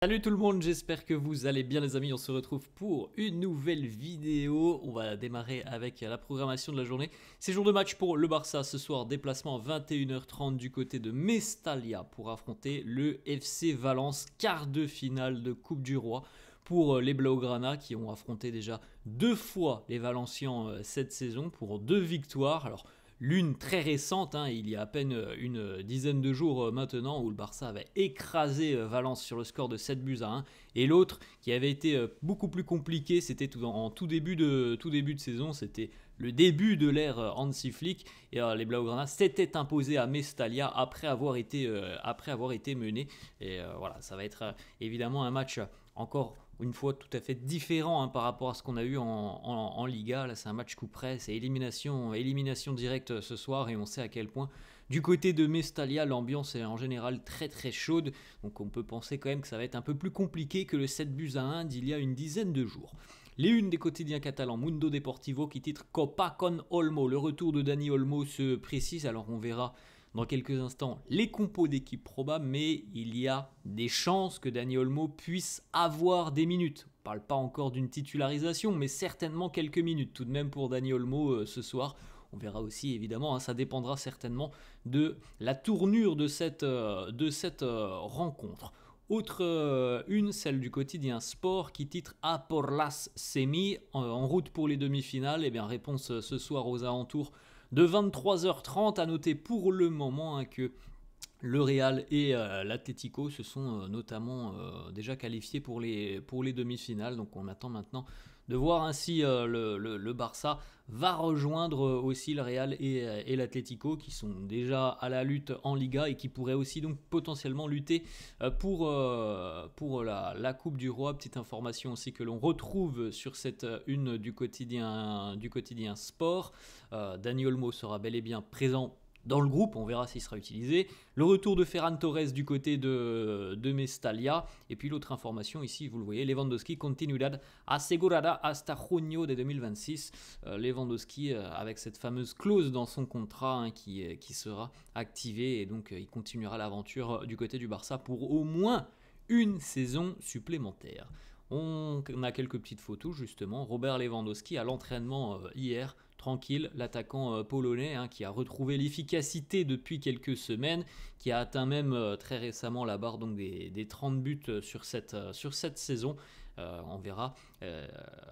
Salut tout le monde, j'espère que vous allez bien les amis, on se retrouve pour une nouvelle vidéo. On va démarrer avec la programmation de la journée. C'est jour de match pour le Barça ce soir, déplacement 21h30 du côté de Mestalla pour affronter le FC Valence, quart de finale de Coupe du Roi pour les Blaugrana qui ont affronté déjà deux fois les Valencians cette saison pour deux victoires. Alors l'une très récente, il y a à peine une dizaine de jours maintenant, où le Barça avait écrasé Valence sur le score de 7 buts à 1, et l'autre qui avait été beaucoup plus compliqué, c'était en tout début de saison, c'était le début de l'ère Hansi Flick, et les Blaugrana s'étaient imposés à Mestalla après avoir été menés, et voilà, ça va être évidemment un match encore une fois tout à fait différent par rapport à ce qu'on a eu en Liga. Là, c'est un match coup près, c'est élimination directe ce soir, et on sait à quel point du côté de Mestalla, l'ambiance est en général très très chaude, donc on peut penser quand même que ça va être un peu plus compliqué que le 7 buts à 1 d'il y a une dizaine de jours. Les unes des quotidiens catalans, Mundo Deportivo qui titre Copa con Olmo. Le retour de Dani Olmo se précise, alors on verra dans quelques instants les compos d'équipe probables, mais il y a des chances que Dani Olmo puisse avoir des minutes. On ne parle pas encore d'une titularisation, mais certainement quelques minutes tout de même pour Dani Olmo ce soir. On verra aussi évidemment, ça dépendra certainement de la tournure de cette rencontre. Autre une, celle du quotidien Sport qui titre A por las semi, en route pour les demi-finales. Et bien réponse ce soir aux alentours de 23h30. À noter pour le moment que le Real et l'Atlético se sont notamment déjà qualifiés pour les demi-finales. Donc on attend maintenant de voir si le Barça va rejoindre aussi le Real et l'Atlético, qui sont déjà à la lutte en Liga et qui pourraient aussi donc potentiellement lutter pour la Coupe du Roi. Petite information aussi que l'on retrouve sur cette une du quotidien Sport. Dani Olmo sera bel et bien présent dans le groupe, on verra s'il sera utilisé. Le retour de Ferran Torres du côté de Mestalla. Et puis l'autre information ici, vous le voyez, Lewandowski continuidad asegurada hasta junio de 2026. Lewandowski avec cette fameuse clause dans son contrat qui sera activée. Et donc il continuera l'aventure du côté du Barça pour au moins une saison supplémentaire. On a quelques petites photos justement. Robert Lewandowski à l'entraînement hier, tranquille, l'attaquant polonais qui a retrouvé l'efficacité depuis quelques semaines, qui a atteint même très récemment la barre donc des 30 buts sur cette saison. On verra.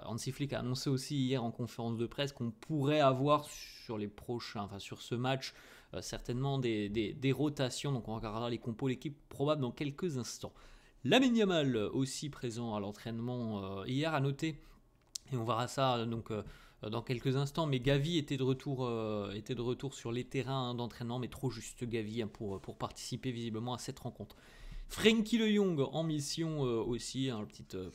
Hansi Flick a annoncé aussi hier en conférence de presse qu'on pourrait avoir sur ce match certainement des rotations. Donc on regardera les compos, l'équipe probable dans quelques instants. Lamine Yamal aussi présent à l'entraînement hier, à noter, et on verra ça donc dans quelques instants, mais Gavi était de retour sur les terrains d'entraînement, mais trop juste Gavi pour participer visiblement à cette rencontre. Frenkie de Jong en mission aussi,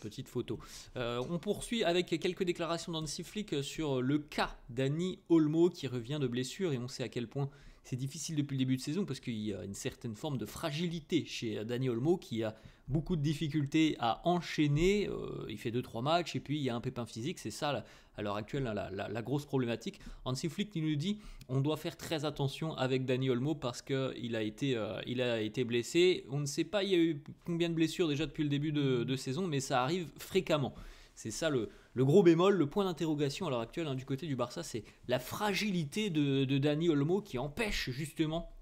petite photo. On poursuit avec quelques déclarations d'Hansi Flick sur le cas Dani Olmo qui revient de blessure, et on sait à quel point c'est difficile depuis le début de saison parce qu'il y a une certaine forme de fragilité chez Dani Olmo qui a beaucoup de difficultés à enchaîner. Il fait 2-3 matchs et puis il y a un pépin physique, c'est ça à l'heure actuelle la grosse problématique. Hansi Flick nous dit on doit faire très attention avec Dani Olmo parce qu'il a été blessé. On ne sait pas il y a eu combien de blessures déjà depuis le début de saison, mais ça arrive fréquemment. C'est ça le gros bémol, le point d'interrogation à l'heure actuelle du côté du Barça, c'est la fragilité de Dani Olmo qui empêche justement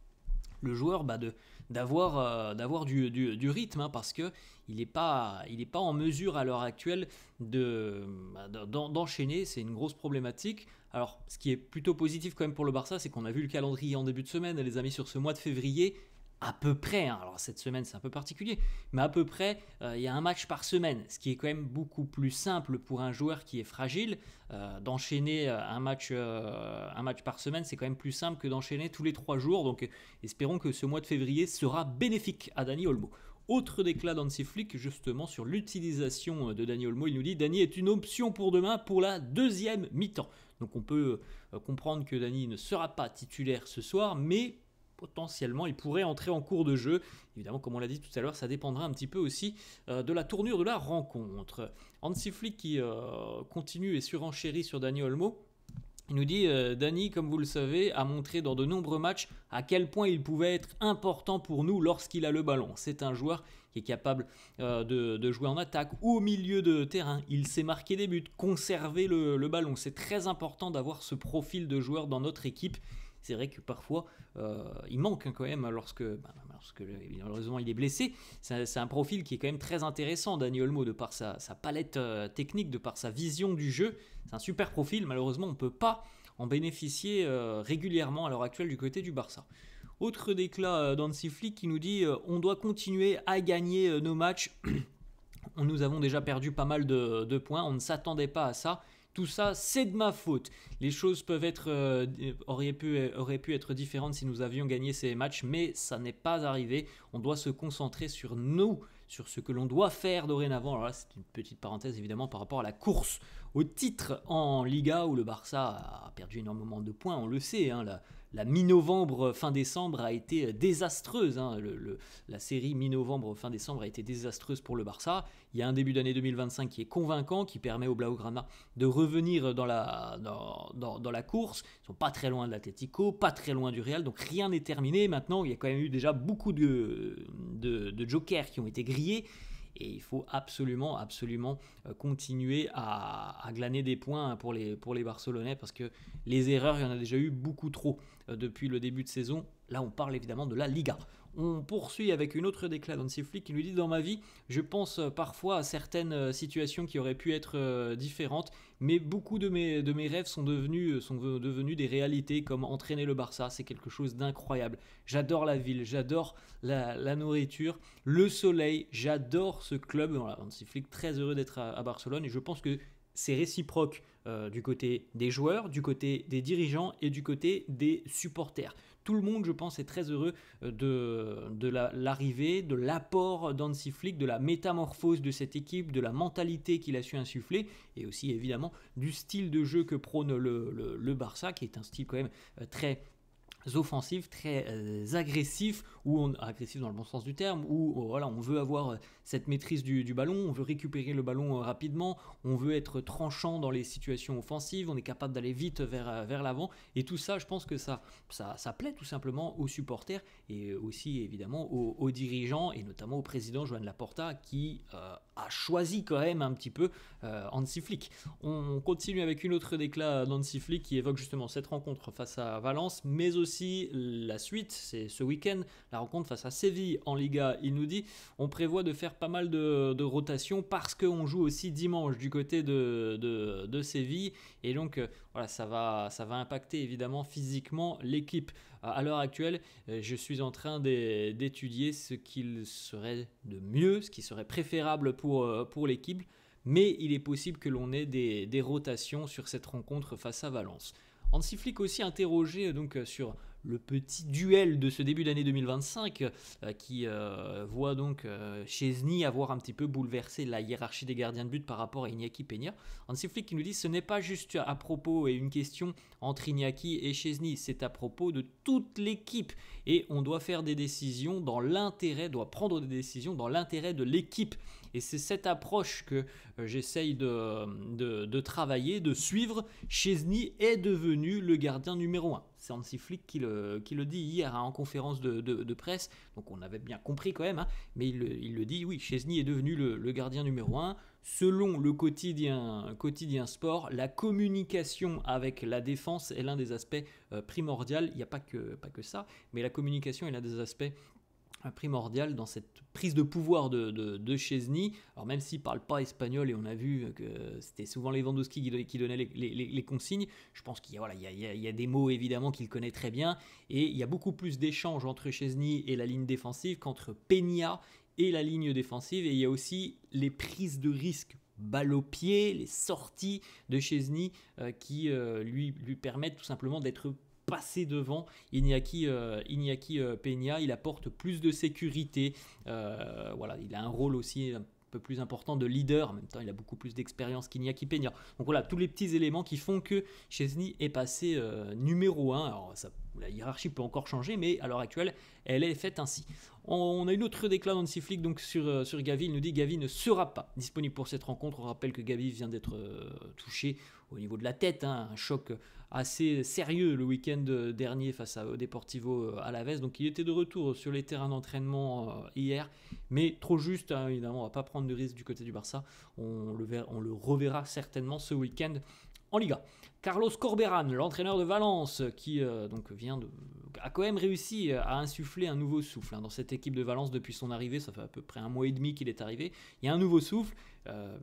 le joueur d'avoir du rythme, parce que il n'est pas en mesure à l'heure actuelle d'enchaîner. C'est une grosse problématique. Alors ce qui est plutôt positif quand même pour le Barça, c'est qu'on a vu le calendrier en début de semaine, les amis, sur ce mois de février. À peu près, alors cette semaine c'est un peu particulier, mais à peu près il y a un match par semaine, ce qui est quand même beaucoup plus simple pour un joueur qui est fragile. D'enchaîner un match par semaine, c'est quand même plus simple que d'enchaîner tous les 3 jours, donc espérons que ce mois de février sera bénéfique à Dani Olmo. Autre déclat d'Hansi Flick justement sur l'utilisation de Dani Olmo, il nous dit Dani est une option pour demain pour la deuxième mi-temps. Donc on peut comprendre que Dani ne sera pas titulaire ce soir, mais potentiellement il pourrait entrer en cours de jeu. Évidemment, comme on l'a dit tout à l'heure, ça dépendra un petit peu aussi de la tournure de la rencontre. Hansi Flick qui continue et surenchérit sur Dani Olmo. Il nous dit Dani, comme vous le savez, a montré dans de nombreux matchs à quel point il pouvait être important pour nous lorsqu'il a le ballon. C'est un joueur qui est capable de jouer en attaque ou au milieu de terrain. Il sait marquer des buts, conserver le ballon. C'est très important d'avoir ce profil de joueur dans notre équipe. C'est vrai que parfois, il manque quand même lorsque malheureusement il est blessé. C'est un profil qui est quand même très intéressant, Dani Olmo, de par sa palette technique, de par sa vision du jeu. C'est un super profil, malheureusement on ne peut pas en bénéficier régulièrement à l'heure actuelle du côté du Barça. Autre déclat d'Hansi Flick qui nous dit on doit continuer à gagner nos matchs. Nous avons déjà perdu pas mal de points, on ne s'attendait pas à ça. Tout ça, c'est de ma faute. Les choses auraient pu être différentes si nous avions gagné ces matchs, mais ça n'est pas arrivé. On doit se concentrer sur nous, sur ce que l'on doit faire dorénavant. Alors là, c'est une petite parenthèse évidemment par rapport à la course au titre en Liga, où le Barça a perdu énormément de points, on le sait. La mi-novembre, fin décembre a été désastreuse. La série mi-novembre, fin décembre a été désastreuse pour le Barça. Il y a un début d'année 2025 qui est convaincant, qui permet au Blaugrana de revenir dans la course. Ils ne sont pas très loin de l'Atlético, pas très loin du Real, donc rien n'est terminé. Maintenant, il y a quand même eu déjà beaucoup de jokers qui ont été grillés. Et il faut absolument continuer à glaner des points pour les Barcelonais, parce que les erreurs, il y en a déjà eu beaucoup trop depuis le début de saison. Là, on parle évidemment de la Liga. On poursuit avec une autre déclaration d'Hansi Flick qui nous dit: dans ma vie, je pense parfois à certaines situations qui auraient pu être différentes, mais beaucoup de mes rêves sont devenus des réalités, comme entraîner le Barça. C'est quelque chose d'incroyable. J'adore la ville, j'adore la nourriture, le soleil, j'adore ce club. Voilà, Hansi Flick, très heureux d'être à Barcelone, et je pense que c'est réciproque du côté des joueurs, du côté des dirigeants et du côté des supporters. Tout le monde, je pense, est très heureux de l'arrivée, de l'apport d'Hansi Flick, de la métamorphose de cette équipe, de la mentalité qu'il a su insuffler, et aussi évidemment du style de jeu que prône le Barça, qui est un style quand même très offensif, très agressif, agressif dans le bon sens du terme, où voilà, on veut avoir cette maîtrise du ballon, on veut récupérer le ballon rapidement, on veut être tranchant dans les situations offensives, on est capable d'aller vite vers l'avant, et tout ça, je pense que ça plaît tout simplement aux supporters, et aussi évidemment aux dirigeants, et notamment au président Joan Laporta, qui a choisi quand même un petit peu Hansi Flick. On continue avec une autre déclat d'Hansi Flick qui évoque justement cette rencontre face à Valence, mais aussi la suite, c'est ce week-end, la rencontre face à Séville en Liga. Il nous dit: on prévoit de faire pas mal de rotations parce qu'on joue aussi dimanche du côté de Séville, et donc voilà, ça va impacter évidemment physiquement l'équipe. À l'heure actuelle, je suis en train d'étudier ce qu'il serait de mieux, ce qui serait préférable pour l'équipe, mais il est possible que l'on ait des rotations sur cette rencontre face à Valence. Hansi Flick aussi interrogé donc sur le petit duel de ce début d'année 2025 qui voit donc Szczęsny avoir un petit peu bouleversé la hiérarchie des gardiens de but par rapport à Iñaki Peña. Hansi Flick qui nous dit: ce n'est pas juste à propos et une question entre Iñaki et Szczęsny, c'est à propos de toute l'équipe, et on doit faire des décisions doit prendre des décisions dans l'intérêt de l'équipe. Et c'est cette approche que j'essaye de travailler, de suivre. Szczęsny est devenu le gardien numéro 1. C'est Hansi Flick qui le dit hier en conférence de presse. Donc on avait bien compris quand même, mais il le dit, oui, Szczęsny est devenu le gardien numéro 1. Selon le quotidien sport, la communication avec la défense est l'un des aspects primordiaux. Il n'y a pas que ça, mais la communication est l'un des aspects primordial dans cette prise de pouvoir de Szczęsny. Alors même s'il ne parle pas espagnol, et on a vu que c'était souvent Lewandowski qui donnait les consignes, je pense qu'il y a des mots évidemment qu'il connaît très bien, et il y a beaucoup plus d'échanges entre Szczęsny et la ligne défensive qu'entre Peña et la ligne défensive, et il y a aussi les prises de risque balle au pied, les sorties de Szczęsny qui lui permettent tout simplement d'être passé devant Iñaki Peña. Il apporte plus de sécurité, voilà, il a un rôle aussi un peu plus important de leader. En même temps, il a beaucoup plus d'expérience qu'Iñaki Peña. Donc voilà, tous les petits éléments qui font que Szczęsny est passé numéro 1. Alors La hiérarchie peut encore changer, mais à l'heure actuelle, elle est faite ainsi. On a une autre déclat dans Flick donc sur Gavi. Il nous dit que Gavi ne sera pas disponible pour cette rencontre. On rappelle que Gavi vient d'être touché au niveau de la tête, hein, un choc assez sérieux le week-end dernier face à Deportivo Alavés. Donc il était de retour sur les terrains d'entraînement hier, mais trop juste, hein, évidemment, on ne va pas prendre de risque du côté du Barça. On le reverra certainement ce week-end en Liga. Carlos Corberán, l'entraîneur de Valence, qui donc a quand même réussi à insuffler un nouveau souffle dans cette équipe de Valence depuis son arrivée. Ça fait à peu près 1 mois et demi qu'il est arrivé. Il y a un nouveau souffle,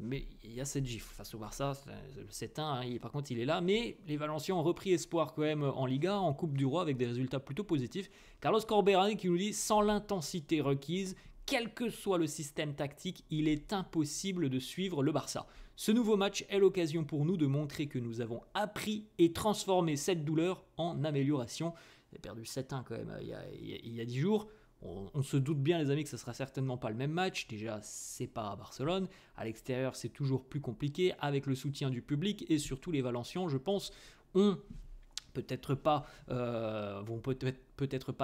mais il y a cette gifle face au Barça. Le 7-1, par contre, il est là. Mais les Valenciens ont repris espoir quand même en Liga, en Coupe du Roi, avec des résultats plutôt positifs. Carlos Corberán qui nous dit, sans l'intensité requise, quel que soit le système tactique, il est impossible de suivre le Barça. Ce nouveau match est l'occasion pour nous de montrer que nous avons appris et transformé cette douleur en amélioration. Vous avez perdu 7-1 quand même il y a 10 jours. On se doute bien les amis que ce sera certainement pas le même match. Déjà c'est pas à Barcelone. À l'extérieur c'est toujours plus compliqué avec le soutien du public et surtout les Valencians je pense vont peut-être pas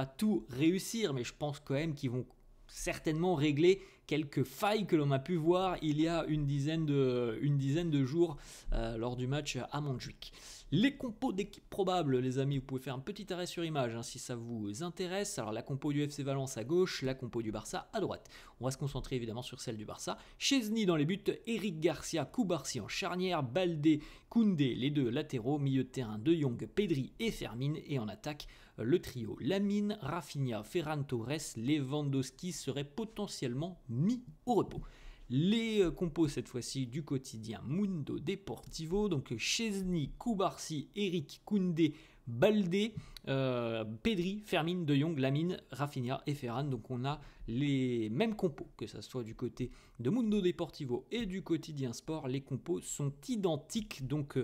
tout réussir, mais je pense quand même qu'ils vont certainement régler quelques failles que l'on a pu voir il y a une dizaine de jours lors du match à Montjuic. Les compos d'équipe probables, les amis, vous pouvez faire un petit arrêt sur image si ça vous intéresse. Alors la compo du FC Valence à gauche, la compo du Barça à droite. On va se concentrer évidemment sur celle du Barça. Chesney dans les buts, Eric Garcia, Koubarsi en charnière, Baldé, Koundé, les deux latéraux, milieu de terrain De Jong, Pedri et Fermin, et en attaque le trio Lamine, Rafinha, Ferran Torres, Lewandowski serait potentiellement mis au repos. Les compos cette fois-ci du quotidien Mundo Deportivo, donc Chesney, Koubarsi, Eric, Koundé, Baldé, Pedri, Fermin, De Jong, Lamine, Rafinha et Ferran. Donc on a les mêmes compos, que ce soit du côté de Mundo Deportivo et du quotidien Sport. Les compos sont identiques, donc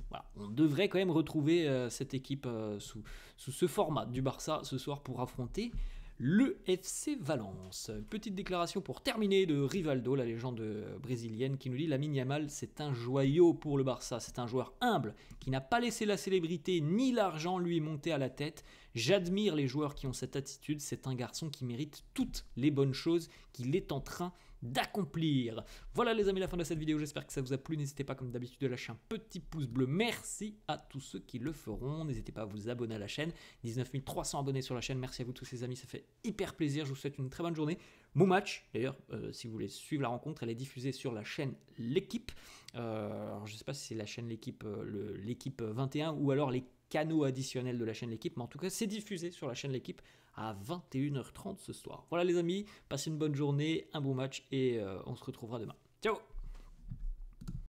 voilà, on devrait quand même retrouver cette équipe sous ce format du Barça ce soir pour affronter le FC Valence. Petite déclaration pour terminer de Rivaldo, la légende brésilienne, qui nous dit: Lamine Yamal, c'est un joyau pour le Barça. C'est un joueur humble qui n'a pas laissé la célébrité ni l'argent lui monter à la tête. J'admire les joueurs qui ont cette attitude. C'est un garçon qui mérite toutes les bonnes choses qu'il est en train d'accomplir. Voilà les amis, la fin de cette vidéo, j'espère que ça vous a plu. N'hésitez pas comme d'habitude à lâcher un petit pouce bleu, merci à tous ceux qui le feront. N'hésitez pas à vous abonner à la chaîne, 19 300 abonnés sur la chaîne, merci à vous tous les amis, ça fait hyper plaisir. Je vous souhaite une très bonne journée, bon match. D'ailleurs si vous voulez suivre la rencontre, elle est diffusée sur la chaîne L'équipe, alors je ne sais pas si c'est la chaîne L'équipe, l'équipe 21 ou alors les canaux additionnels de la chaîne L'équipe, mais en tout cas c'est diffusé sur la chaîne L'équipe à 21h30 ce soir. Voilà les amis, passez une bonne journée, un bon match et on se retrouvera demain. Ciao!